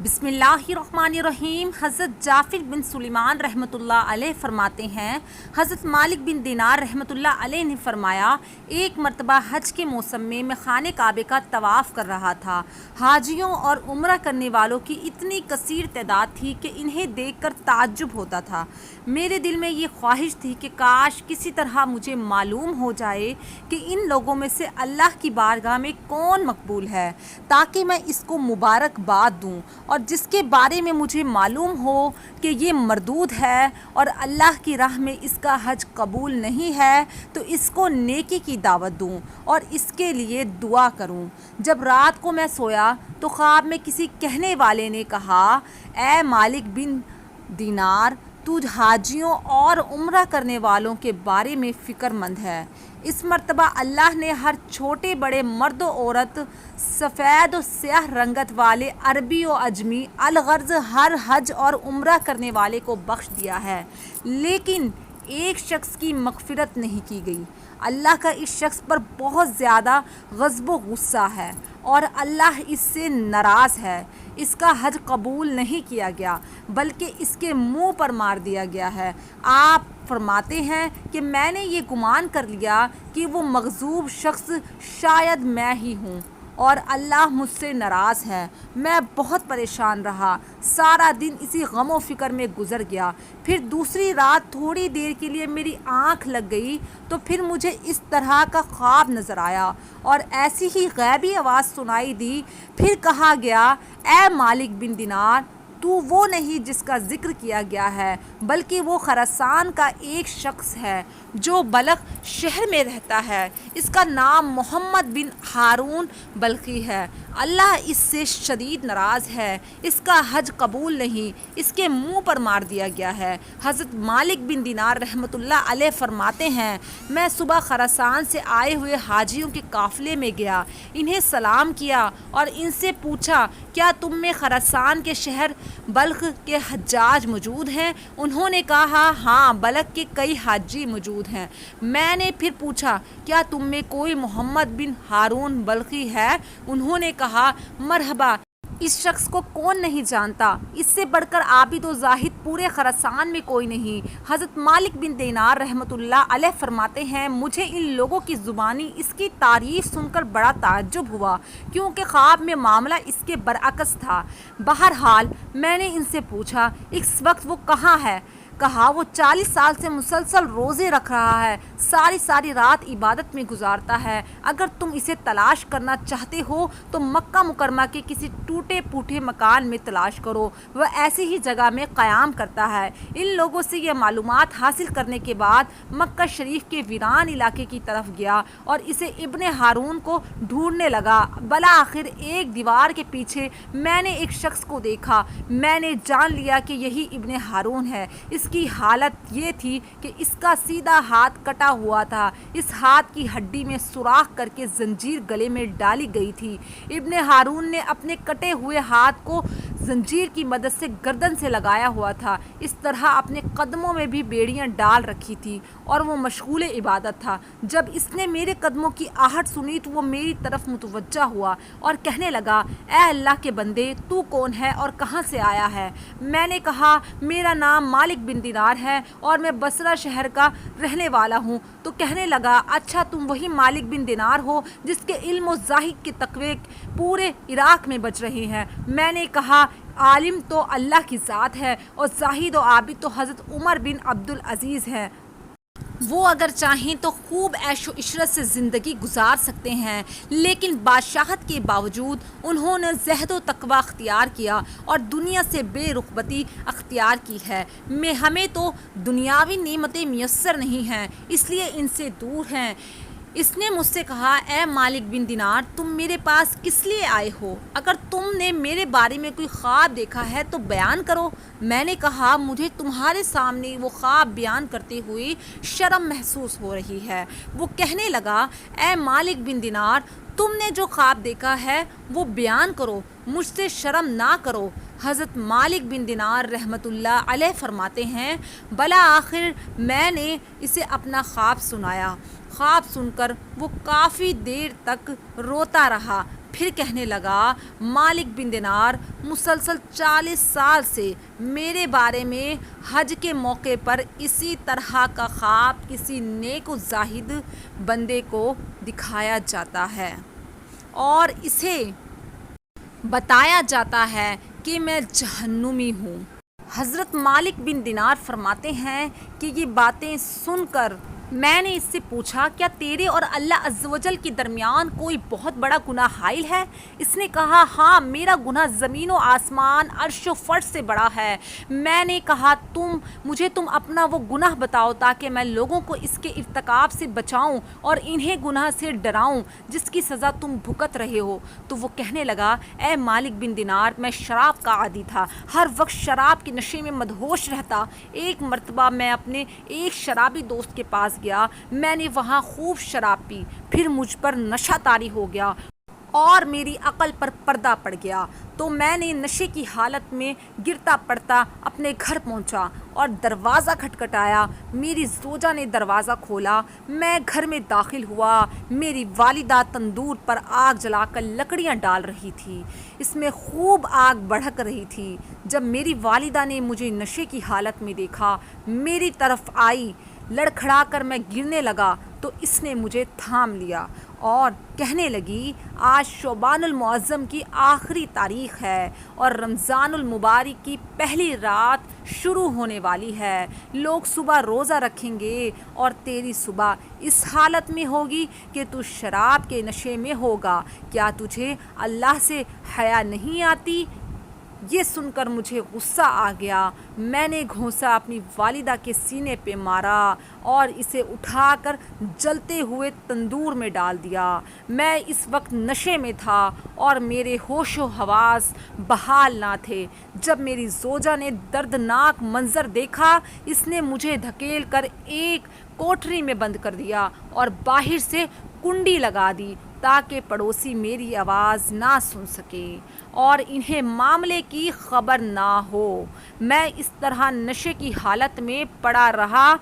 بسم اللہ الرحمن الرحیم۔ حضرت جعفر بن سلیمان رحمۃ اللہ علیہ فرماتے ہیں، حضرت مالک بن دینار رحمۃ اللہ علیہ نے فرمایا، ایک مرتبہ حج کے موسم میں خانہ کعبہ کا طواف کر رہا تھا۔ حاجیوں اور عمرہ کرنے والوں کی اتنی کثیر تعداد تھی کہ انہیں دیکھ کر تعجب ہوتا تھا۔ میرے دل میں یہ خواہش تھی کہ کاش کسی طرح مجھے معلوم ہو جائے کہ ان لوگوں میں سے اللہ کی بارگاہ میں کون مقبول ہے، تاکہ میں اس کو مبارکباد دوں، اور جس کے بارے میں مجھے معلوم ہو کہ یہ مردود ہے اور اللہ کی راہ میں اس کا حج قبول نہیں ہے تو اس کو نیکی کی دعوت دوں اور اس کے لیے دعا کروں۔ جب رات کو میں سویا تو خواب میں کسی کہنے والے نے کہا، اے مالک بن دینار، تو حاجیوں اور عمرہ کرنے والوں کے بارے میں فکر مند ہے۔ اس مرتبہ اللہ نے ہر چھوٹے بڑے مرد و عورت، سفید و سیاہ رنگت والے، عربی و عجمی، الغرض ہر حج اور عمرہ کرنے والے کو بخش دیا ہے، لیکن ایک شخص کی مغفرت نہیں کی گئی۔ اللہ کا اس شخص پر بہت زیادہ غضب و غصہ ہے اور اللہ اس سے ناراض ہے۔ اس کا حج قبول نہیں کیا گیا بلکہ اس کے منہ پر مار دیا گیا ہے۔ آپ فرماتے ہیں کہ میں نے یہ گمان کر لیا کہ وہ مغضوب شخص شاید میں ہی ہوں اور اللہ مجھ سے ناراض ہے۔ میں بہت پریشان رہا، سارا دن اسی غم و فکر میں گزر گیا۔ پھر دوسری رات تھوڑی دیر کے لیے میری آنکھ لگ گئی تو پھر مجھے اس طرح کا خواب نظر آیا اور ایسی ہی غیبی آواز سنائی دی۔ پھر کہا گیا، اے مالک بن دینار، تو وہ نہیں جس کا ذکر کیا گیا ہے، بلکہ وہ خراسان کا ایک شخص ہے جو بلخ شہر میں رہتا ہے۔ اس کا نام محمد بن ہارون بلخی ہے۔ اللہ اس سے شدید ناراض ہے، اس کا حج قبول نہیں، اس کے منہ پر مار دیا گیا ہے۔ حضرت مالک بن دینار رحمۃ اللہ علیہ فرماتے ہیں، میں صبح خراسان سے آئے ہوئے حاجیوں کے قافلے میں گیا، انہیں سلام کیا اور ان سے پوچھا، کیا تم میں خراسان کے شہر بلخ کے حجاج موجود ہیں؟ انہوں نے کہا، ہاں، بلخ کے کئی حاجی موجود ہیں۔ میں نے پھر پوچھا، کیا تم میں کوئی محمد بن ہارون بلخی ہے؟ انہوں نے کہا، مرحبا، اس شخص کو کون نہیں جانتا، اس سے بڑھ کر عابد و زاہد پورے خراسان میں کوئی نہیں۔ حضرت مالک بن دینار رحمۃ اللہ علیہ فرماتے ہیں، مجھے ان لوگوں کی زبانی اس کی تعریف سن کر بڑا تعجب ہوا، کیونکہ خواب میں معاملہ اس کے برعکس تھا۔ بہرحال میں نے ان سے پوچھا، اس وقت وہ کہاں ہے؟ کہا، وہ 40 سال سے مسلسل روزے رکھ رہا ہے، ساری رات عبادت میں گزارتا ہے۔ اگر تم اسے تلاش کرنا چاہتے ہو تو مکہ مکرمہ کے کسی ٹوٹے پھوٹے مکان میں تلاش کرو، وہ ایسی ہی جگہ میں قیام کرتا ہے۔ ان لوگوں سے یہ معلومات حاصل کرنے کے بعد مکہ شریف کے ویران علاقے کی طرف گیا اور اسے ابن ہارون کو ڈھونڈنے لگا۔ بالآخر ایک دیوار کے پیچھے میں نے ایک شخص کو دیکھا، میں نے جان لیا کہ یہی ابن ہارون ہے۔ اس کی حالت یہ تھی کہ اس کا سیدھا ہاتھ کٹا ہوا تھا، اس ہاتھ کی ہڈی میں سوراخ کر کے زنجیر گلے میں ڈالی گئی تھی۔ ابن ہارون نے اپنے کٹے ہوئے ہاتھ کو زنجیر کی مدد سے گردن سے لگایا ہوا تھا، اس طرح اپنے قدموں میں بھی بیڑیاں ڈال رکھی تھی اور وہ مشغول عبادت تھا۔ جب اس نے میرے قدموں کی آہٹ سنی تو وہ میری طرف متوجہ ہوا اور کہنے لگا، اے اللہ کے بندے، تو کون ہے اور کہاں سے آیا ہے؟ میں نے کہا، میرا نام مالک بن دینار ہے اور میں بصرہ شہر کا رہنے والا ہوں۔ تو کہنے لگا، اچھا، تم وہی مالک بن دینار ہو جس کے علم و زاہد کے تقوی پورے عراق میں بچ رہے ہیں؟ میں نے کہا، عالم تو اللہ کی ذات ہے اور زاہد و عابد تو حضرت عمر بن عبدالعزیز ہیں۔ وہ اگر چاہیں تو خوب عیش و عشرت سے زندگی گزار سکتے ہیں، لیکن بادشاہت کے باوجود انہوں نے زہد و تقوی اختیار کیا اور دنیا سے بے رغبتی اختیار کی ہے۔ ہمیں تو دنیاوی نعمتیں میسر نہیں ہیں، اس لیے ان سے دور ہیں۔ اس نے مجھ سے کہا، اے مالک بن دینار، تم میرے پاس کس لیے آئے ہو؟ اگر تم نے میرے بارے میں کوئی خواب دیکھا ہے تو بیان کرو۔ میں نے کہا، مجھے تمہارے سامنے وہ خواب بیان کرتے ہوئے شرم محسوس ہو رہی ہے۔ وہ کہنے لگا، اے مالک بن دینار، تم نے جو خواب دیکھا ہے وہ بیان کرو، مجھ سے شرم نہ کرو۔ حضرت مالک بن دینار رحمۃ اللہ علیہ فرماتے ہیں، بالآخر میں نے اسے اپنا خواب سنایا۔ خواب سن کر وہ کافی دیر تک روتا رہا، پھر کہنے لگا، مالک بن دینار مسلسل 40 سال سے میرے بارے میں حج کے موقع پر اسی طرح کا خواب کسی نیک و زاہد بندے کو دکھایا جاتا ہے اور اسے بتایا جاتا ہے کہ میں جہنمی ہوں۔ حضرت مالک بن دینار فرماتے ہیں کہ یہ باتیں سن کر میں نے اس سے پوچھا، کیا تیرے اور اللہ عز و جل کے درمیان کوئی بہت بڑا گناہ حائل ہے؟ اس نے کہا، ہاں، میرا گناہ زمین و آسمان، عرش و فرش سے بڑا ہے۔ میں نے کہا، مجھے تم اپنا وہ گناہ بتاؤ تاکہ میں لوگوں کو اس کے ارتکاب سے بچاؤں اور انہیں گناہ سے ڈراؤں جس کی سزا تم بھگت رہے ہو۔ تو وہ کہنے لگا، اے مالک بن دینار، میں شراب کا عادی تھا، ہر وقت شراب کے نشے میں مدہوش رہتا۔ ایک مرتبہ میں اپنے ایک شرابی دوست کے پاس گیا، میں نے وہاں خوب شراب پی، پھر مجھ پر نشہ طاری ہو گیا اور میری عقل پر پردہ پڑ گیا، تو میں نے نشے کی حالت میں گرتا پڑتا اپنے گھر پہنچا اور دروازہ کھٹکھٹایا۔ میری زوجہ نے دروازہ کھولا، میں گھر میں داخل ہوا۔ میری والدہ تندور پر آگ جلا کر لکڑیاں ڈال رہی تھی، اس میں خوب آگ بھڑک رہی تھی۔ جب میری والدہ نے مجھے نشے کی حالت میں دیکھا، میری طرف آئی، لڑکھڑا کر میں گرنے لگا تو اس نے مجھے تھام لیا اور کہنے لگی، آج شعبان المعظم کی آخری تاریخ ہے اور رمضان المبارک کی پہلی رات شروع ہونے والی ہے۔ لوگ صبح روزہ رکھیں گے اور تیری صبح اس حالت میں ہوگی کہ تو شراب کے نشے میں ہوگا۔ کیا تجھے اللہ سے حیا نہیں آتی؟ یہ سن کر مجھے غصہ آ گیا۔ میں نے گھونسا اپنی والدہ کے سینے پہ مارا اور اسے اٹھا کر جلتے ہوئے تندور میں ڈال دیا۔ میں اس وقت نشے میں تھا اور میرے ہوش و حواس بحال نہ تھے۔ جب میری زوجہ نے دردناک منظر دیکھا، اس نے مجھے دھکیل کر ایک کوٹری میں بند کر دیا اور باہر سے کنڈی لگا دی تاکہ پڑوسی میری آواز نہ سن سکے اور انہیں معاملے کی خبر نہ ہو۔ میں اس طرح نشے کی حالت میں پڑا رہا۔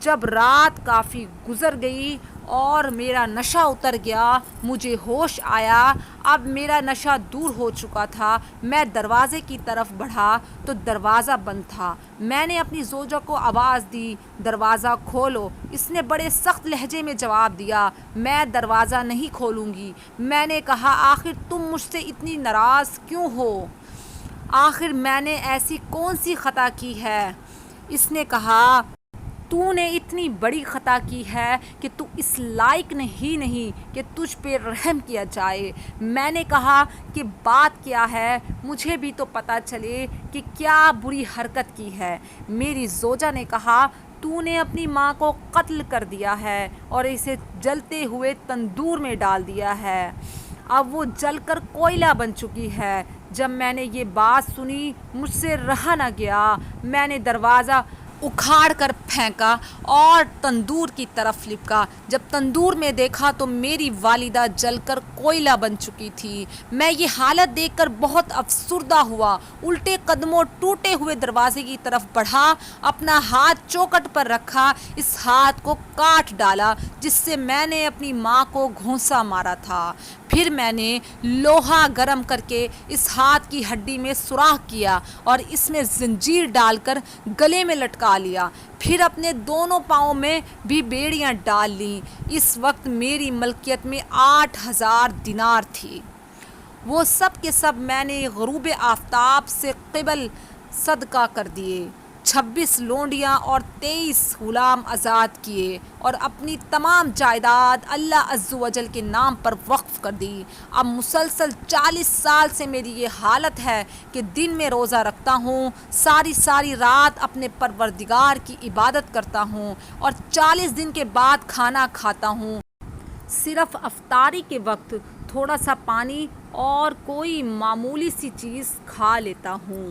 جب رات کافی گزر گئی اور میرا نشہ اتر گیا، مجھے ہوش آیا۔ اب میرا نشہ دور ہو چکا تھا۔ میں دروازے کی طرف بڑھا تو دروازہ بند تھا۔ میں نے اپنی زوجہ کو آواز دی، دروازہ کھولو۔ اس نے بڑے سخت لہجے میں جواب دیا، میں دروازہ نہیں کھولوں گی۔ میں نے کہا، آخر تم مجھ سے اتنی ناراض کیوں ہو؟ آخر میں نے ایسی کون سی خطا کی ہے؟ اس نے کہا، تو نے اتنی بڑی خطا کی ہے کہ تو اس لائق نہیں کہ تجھ پہ رحم کیا جائے۔ میں نے کہا کہ بات کیا ہے، مجھے بھی تو پتہ چلے کہ کیا بری حرکت کی ہے۔ میری زوجہ نے کہا، تو نے اپنی ماں کو قتل کر دیا ہے اور اسے جلتے ہوئے تندور میں ڈال دیا ہے۔ اب وہ جل کر کوئلہ بن چکی ہے۔ جب میں نے یہ بات سنی، مجھ سے رہا نہ گیا۔ میں نے دروازہ اکھاڑ کر پھینکا اور تندور کی طرف لپکا۔ جب تندور میں دیکھا تو میری والدہ جل کر کوئلہ بن چکی تھی۔ میں یہ حالت دیکھ کر بہت افسردہ ہوا۔ الٹے قدموں ٹوٹے ہوئے دروازے کی طرف بڑھا، اپنا ہاتھ چوکھٹ پر رکھا، اس ہاتھ کو کاٹ ڈالا جس سے میں نے اپنی ماں کو گھونسا مارا تھا۔ پھر میں نے لوہا گرم کر کے اس ہاتھ کی ہڈی میں سوراخ کیا اور اس میں زنجیر ڈال کر گلے میں لٹکا لیا۔ پھر اپنے دونوں پاؤں میں بھی بیڑیاں ڈال لیں۔ اس وقت میری ملکیت میں 8000 دینار تھی۔ وہ سب کے سب میں نے غروب آفتاب سے قبل صدقہ کر دیے۔ 26 لونڈیاں اور 23 غلام آزاد کیے اور اپنی تمام جائیداد اللہ عز و جل کے نام پر وقف کر دی۔ اب مسلسل 40 سال سے میری یہ حالت ہے کہ دن میں روزہ رکھتا ہوں، ساری رات اپنے پروردگار کی عبادت کرتا ہوں اور 40 دن کے بعد کھانا کھاتا ہوں۔ صرف افطاری کے وقت تھوڑا سا پانی اور کوئی معمولی سی چیز کھا لیتا ہوں۔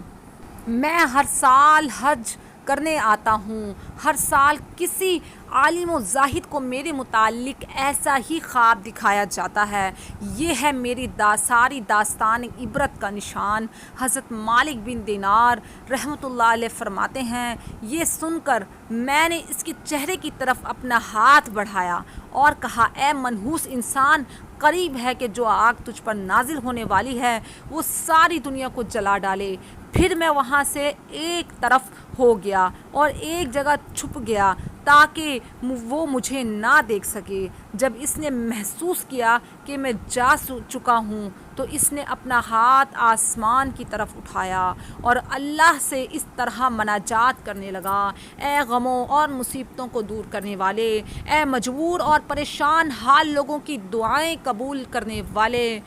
میں ہر سال حج کرنے آتا ہوں۔ ہر سال کسی عالم و زاہد کو میرے متعلق ایسا ہی خواب دکھایا جاتا ہے۔ یہ ہے میری ساری داستان عبرت کا نشان۔ حضرت مالک بن دینار رحمۃ اللہ علیہ فرماتے ہیں، یہ سن کر میں نے اس کے چہرے کی طرف اپنا ہاتھ بڑھایا اور کہا، اے منحوس انسان، قریب ہے کہ جو آگ تجھ پر نازل ہونے والی ہے وہ ساری دنیا کو جلا ڈالے۔ پھر میں وہاں سے ایک طرف ہو گیا اور ایک جگہ چھپ گیا تاکہ وہ مجھے نہ دیکھ سکے۔ جب اس نے محسوس کیا کہ میں جا چکا ہوں تو اس نے اپنا ہاتھ آسمان کی طرف اٹھایا اور اللہ سے اس طرح مناجات کرنے لگا: اے غموں اور مصیبتوں کو دور کرنے والے، اے مجبور اور پریشان حال لوگوں کی دعائیں قبول کرنے والے،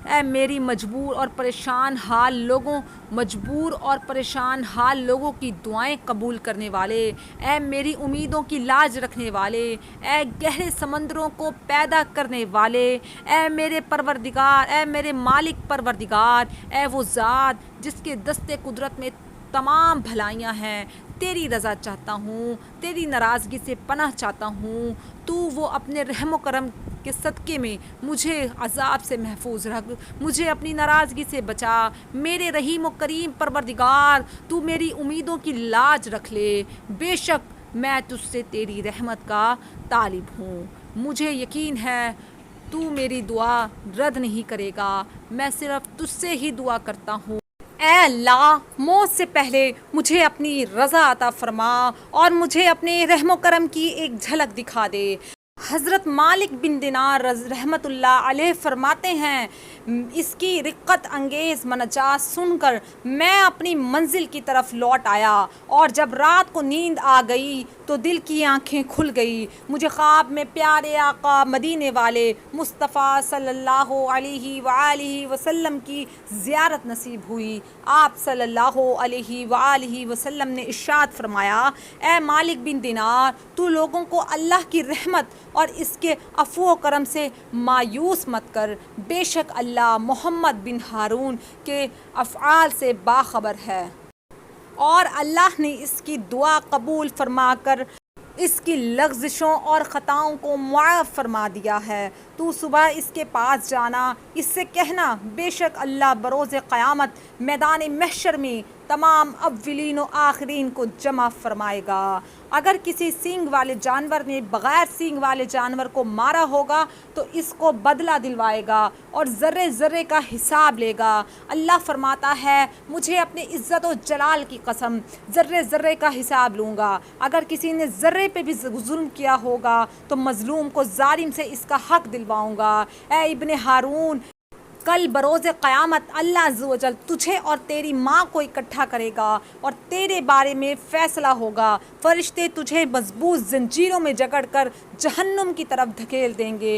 اے میری مجبور اور پریشان حال لوگوں کی دعائیں قبول کرنے والے، اے میری امیدوں کی لاج رکھنے والے، اے گہرے سمندروں کو پیدا کرنے والے، اے میرے پروردگار، اے میرے مالک پروردگار، اے وہ ذات جس کے دستے قدرت میں تمام بھلائیاں ہیں، تیری رضا چاہتا ہوں، تیری ناراضگی سے پناہ چاہتا ہوں، تو وہ اپنے رحم و کرم کے صدقے میں مجھے عذاب سے محفوظ رکھ، مجھے اپنی ناراضگی سے بچا، میرے رحیم و کریم پروردگار، تو میری امیدوں کی لاج رکھ لے، بے شک میں تجھ سے تیری رحمت کا طالب ہوں، مجھے یقین ہے تو میری دعا رد نہیں کرے گا، میں صرف تجھ سے ہی دعا کرتا ہوں۔ اے اللہ، موت سے پہلے مجھے اپنی رضا عطا فرما اور مجھے اپنے رحم و کرم کی ایک جھلک دکھا دے۔ حضرت مالک بن دینار رحمۃ اللہ علیہ فرماتے ہیں، اس کی رقت انگیز مناجات سن کر میں اپنی منزل کی طرف لوٹ آیا، اور جب رات کو نیند آ گئی تو دل کی آنکھیں کھل گئی، مجھے خواب میں پیارے آقا مدینے والے مصطفیٰ صلی اللہ علیہ وآلہ وسلم کی زیارت نصیب ہوئی۔ آپ صلی اللہ علیہ وآلہ وسلم نے ارشاد فرمایا: اے مالک بن دینار، تو لوگوں کو اللہ کی رحمت اور اس کے عفو و کرم سے مایوس مت کر، بے شک اللہ محمد بن ہارون کے افعال سے باخبر ہے، اور اللہ نے اس کی دعا قبول فرما کر اس کی لغزشوں اور خطاؤں کو معاف فرما دیا ہے۔ تو صبح اس کے پاس جانا، اس سے کہنا: بے شک اللہ بروز قیامت میدان محشر میں تمام اولین و آخرین کو جمع فرمائے گا۔ اگر کسی سینگ والے جانور نے بغیر سینگ والے جانور کو مارا ہوگا تو اس کو بدلہ دلوائے گا اور ذرے ذرے کا حساب لے گا۔ اللہ فرماتا ہے: مجھے اپنے عزت و جلال کی قسم، ذرے ذرے کا حساب لوں گا۔ اگر کسی نے ذرے پہ بھی ظلم کیا ہوگا تو مظلوم کو ظالم سے اس کا حق دلواؤں گا۔ اے ابن ہارون، کل بروز قیامت اللہ عز و جل تجھے اور تیری ماں کو اکٹھا کرے گا اور تیرے بارے میں فیصلہ ہوگا۔ فرشتے تجھے مضبوط زنجیروں میں جکڑ کر جہنم کی طرف دھکیل دیں گے،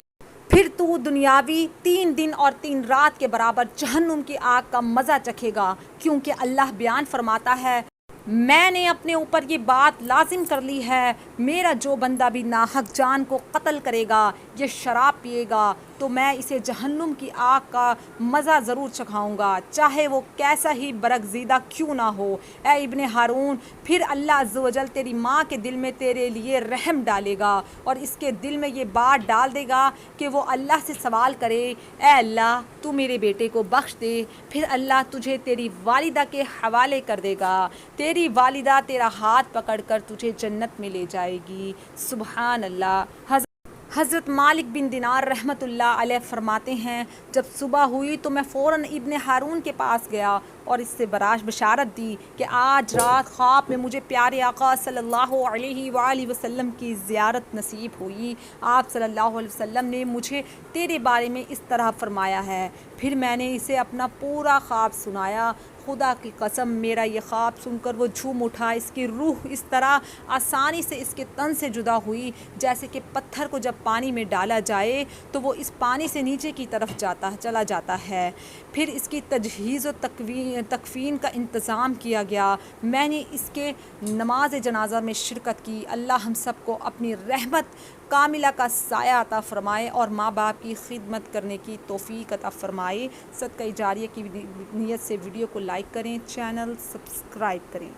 پھر تو دنیاوی 3 دن اور 3 رات کے برابر جہنم کی آگ کا مزہ چکھے گا، کیونکہ اللہ بیان فرماتا ہے: میں نے اپنے اوپر یہ بات لازم کر لی ہے، میرا جو بندہ بھی ناحق جان کو قتل کرے گا یا شراب پیے گا تو میں اسے جہنم کی آگ کا مزہ ضرور چکھاؤں گا، چاہے وہ کیسا ہی برگزیدہ کیوں نہ ہو۔ اے ابن ہارون، پھر اللہ عز و جل تیری ماں کے دل میں تیرے لیے رحم ڈالے گا اور اس کے دل میں یہ بات ڈال دے گا کہ وہ اللہ سے سوال کرے: اے اللہ، تو میرے بیٹے کو بخش دے۔ پھر اللہ تجھے تیری والدہ کے حوالے کر دے گا، تیری والدہ تیرا ہاتھ پکڑ کر تجھے جنت میں لے جائے گی۔ سبحان اللہ۔ حضرت مالک بن دینار رحمۃ اللہ علیہ فرماتے ہیں، جب صبح ہوئی تو میں فوراً ابن ہارون کے پاس گیا اور اس سے بشارت دی کہ آج رات خواب میں مجھے پیارے آقا صلی اللہ علیہ وآلہ وسلم کی زیارت نصیب ہوئی۔ آپ صلی اللہ علیہ وسلم نے مجھے تیرے بارے میں اس طرح فرمایا ہے۔ پھر میں نے اسے اپنا پورا خواب سنایا۔ خدا کی قسم، میرا یہ خواب سن کر وہ جھوم اٹھا، اس کی روح اس طرح آسانی سے اس کے تن سے جدا ہوئی جیسے کہ پتھر کو جب پانی میں ڈالا جائے تو وہ اس پانی سے نیچے کی طرف چلا جاتا ہے۔ پھر اس کی تجہیز و تکفین کا انتظام کیا گیا۔ میں نے اس کے نماز جنازہ میں شرکت کی۔ اللہ ہم سب کو اپنی رحمت کاملہ کا سایہ عطا فرمائے اور ماں باپ کی خدمت کرنے کی توفیق عطا فرمائے۔ صدقہ جاریہ کی نیت سے ویڈیو کو لائک کریں، چینل سبسکرائب کریں۔